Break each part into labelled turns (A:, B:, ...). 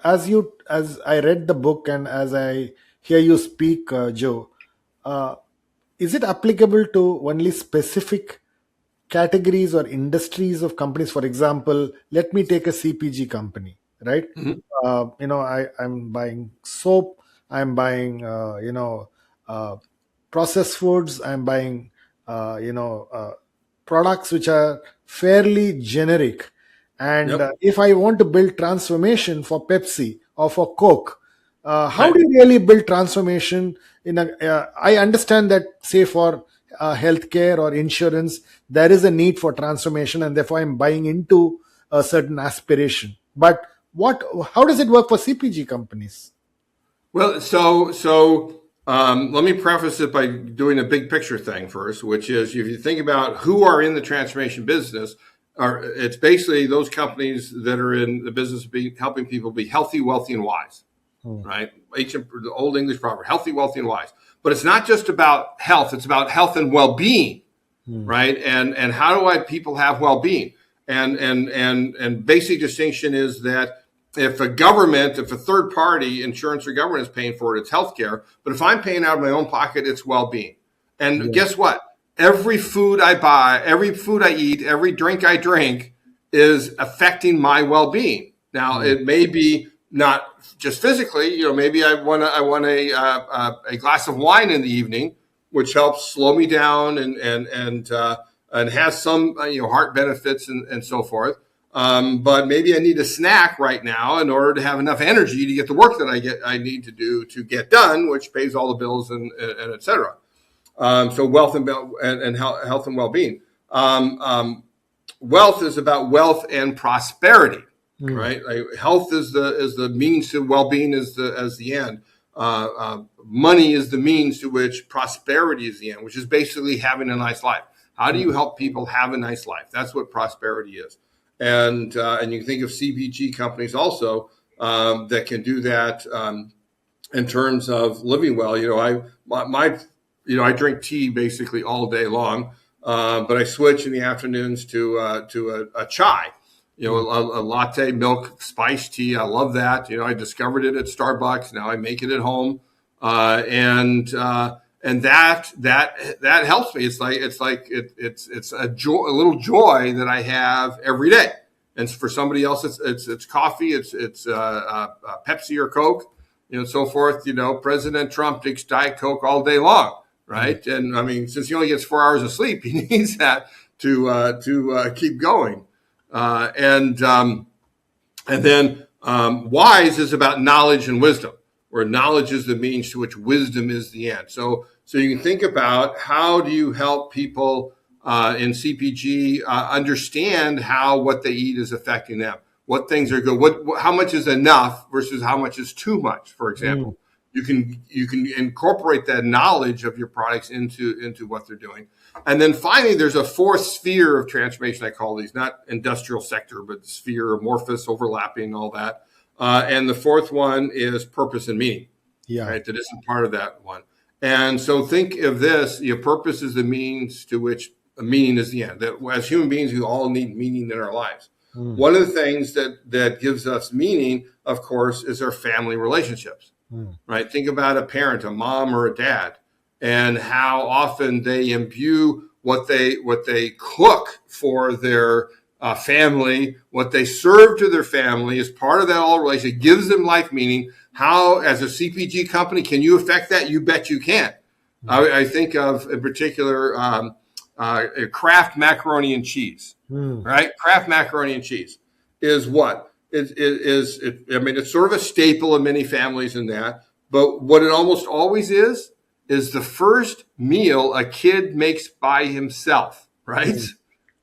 A: as I read the book and as I hear you speak, Joe, uh, is it applicable to only specific categories or industries of companies? For example, let me take a CPG company, right?
B: Mhm.
A: I'm buying soap, I'm buying, uh, processed foods, I'm buying, products which are fairly generic. And
B: Yep.
A: if I want to build transformation for Pepsi or for Coke, how
B: Right.
A: do you really build transformation in a? I understand that, say, for healthcare or insurance, there is a need for transformation, and therefore I'm buying into a certain aspiration. But what? How does it work for CPG companies?
B: Well, let me preface it by doing a big picture thing first, which is if you think about who are in the transformation business, it's basically those companies that are in the business of helping people be healthy, wealthy, and wise.
A: Hmm.
B: Right? The old English proverb: healthy, wealthy, and wise. But it's not just about health; it's about health and well-being,
A: Hmm.
B: right? And how do I people have well-being? And basic distinction is that if a third party insurance or government is paying for it, it's healthcare. But if I'm paying out of my own pocket, it's well-being. And
A: Yeah.
B: guess what? Every food I buy, every food I eat, every drink I drink is affecting my well-being. Now,
A: Hmm.
B: it may be not just physically. Maybe I want a glass of wine in the evening, which helps slow me down and has some heart benefits and so forth. But maybe I need a snack right now in order to have enough energy to get the work that I need to do to get done, which pays all the bills and et cetera. So wealth and health and well-being. Wealth is about wealth and prosperity,
A: Hmm.
B: right? Like health is the means to well-being as the end. Money is the means to which prosperity is the end, which is basically having a nice life. How do
A: Hmm.
B: you help people have a nice life? That's what prosperity is. And you can think of CPG companies also that can do that in terms of living well. I drink tea basically all day long, but I switch in the afternoons to a chai.
A: Hmm.
B: A latte milk spice tea. I love that. I discovered it at Starbucks. Now I make it at home, and that helps me. It's a joy, a little joy that I have every day. And for somebody else, it's coffee, it's Pepsi or Coke, so forth. President Trump drinks Diet Coke all day long,
A: Hmm.
B: right? And I mean, since he only gets 4 hours of sleep, he needs that to keep going. And then wise is about knowledge and wisdom, where knowledge is the means to which wisdom is the end. So you can think about how do you help people in CPG understand how what they eat is affecting them, what things are good, how much is enough versus how much is too much, for
A: Hmm.
B: example. You can incorporate that knowledge of your products into what they're doing. And then finally, there's a fourth sphere of transformation. I call these not industrial sector, but sphere, amorphous, overlapping, all that. And the fourth one is purpose and meaning,
A: Yeah.
B: right? That isn't part of that one. And so think of this: your purpose is the means to which meaning is the end. That as human beings, we all need meaning in our lives.
A: Hmm.
B: One of the things that gives us meaning, of course, is our family relationships,
A: Hmm.
B: right? Think about a parent, a mom or a dad, and how often they imbue what they cook for their family, what they serve to their family is part of that all relationship. It gives them life meaning. How, as a CPG company, can you affect that? You bet you can.
A: Hmm.
B: I think of in particular Kraft macaroni and cheese,
A: Hmm.
B: right? Kraft macaroni and cheese is what? I mean, it's sort of a staple in many families in that. But what it almost always is the first meal a kid makes by himself, right?
A: Hmm.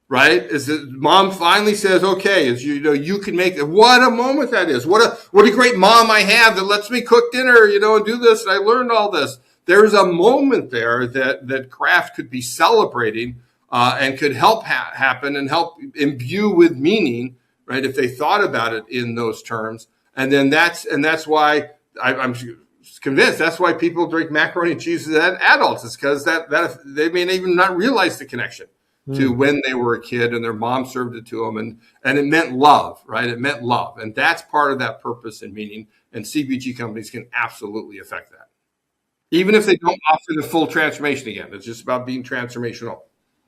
B: Right? Is that mom finally says, "Okay, as you can make it." What a moment that is! What a great mom I have that lets me cook dinner, and do this. And I learned all this. There's a moment there that Kraft could be celebrating and could help happen and help imbue with meaning, right? If they thought about it in those terms, and that's why I'm convinced that's why people drink macaroni and cheese as adults. It's because that they may even not realize the connection. to
A: Mm.
B: when they were a kid and their mom served it to them, and it meant love, right? It meant love, and that's part of that purpose and meaning. And CPG companies can absolutely affect that, even if they don't offer the full transformation again. It's just about being transformational.